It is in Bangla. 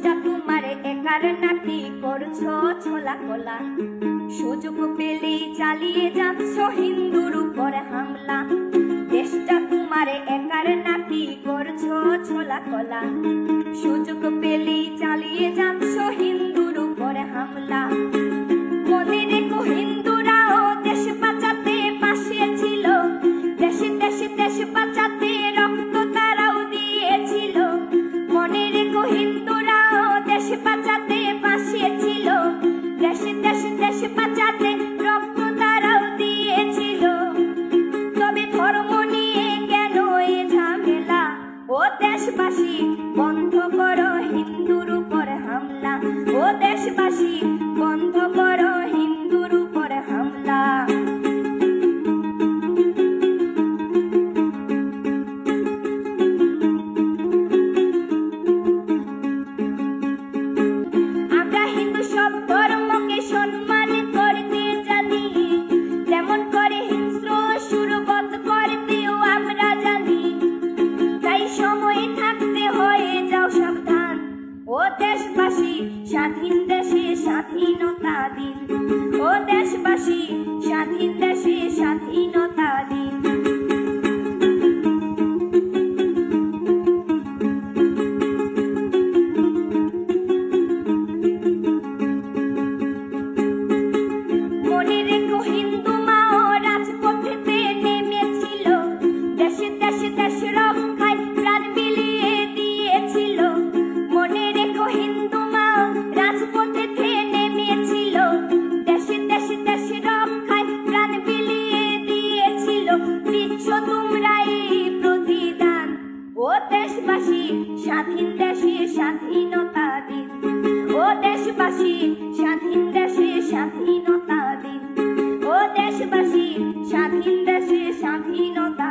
দেশটা তোমার একার নাকি করছো ছোলা কোলা, সুযোগ পেলেই চালিয়ে যাচ্ছ হিন্দুর উপর হামলা। দেশটা তোমার একার নাকি করছো ছোলা কোলা, সুযোগ পেলেই চালিয়ে যাচ্ছ হিন্দুর উপর হামলা। মনে রেখো হিন্দুরাও দেশ বাঁচাতে পাশে ছিল, দেশে দেশে দেশ বাঁচাতে রক্ত তারাও দিয়েছিল। মনে রেখো হিন্দুরাও দেশ বাঁচাতে পাশে ছিল, দেশে দেশে দেশ বাঁচাতে রক্ত তারাও দিয়েছিল। তবে ধর্ম নিয়ে কেন এ ঝামেলা, ও দেশবাসী বন্ধ করো হিন্দুর উপর হামলা, ও দেশবাসী বন্ধ করো হিন্দুর উপর হামলা। আমরা হিন্দু সব ধর্মকে সম্মান করতে জানি, যেমন করে হিংস্র সুরবধ করতেও আমরা জানি। তাই সময় থাকতে হয়ে যাও সাবধান, ও দেশবাসী স্বাধীন দেশে স্বাধীনতা দিন, ও দেশবাসী স্বাধীন দেশে স্বাধীনতা দিন। মনে রেখো হিন্দু মাও রাজপথেতে নেমেছিল, দেশে দেশে দেশ রক্ষায় প্রাণ বিলিয়ে দিয়েছিল। মনে রেখো হিন্দু মাও রাজপথেতে নেমেছিল, দেশে দেশে দেশ রক্ষায় প্রাণ বিলিয়ে দিয়েছিল। দিচ্ছ তোমরা এই প্রতিদান, ও দেশবাসী স্বাধীন দেশে স্বাধীনতা দিন, ও দেশবাসী স্বাধীন দেশে স্বাধীনতা দিন, ও দেশবাসী স্বাধীন দেশে স্বাধীনতা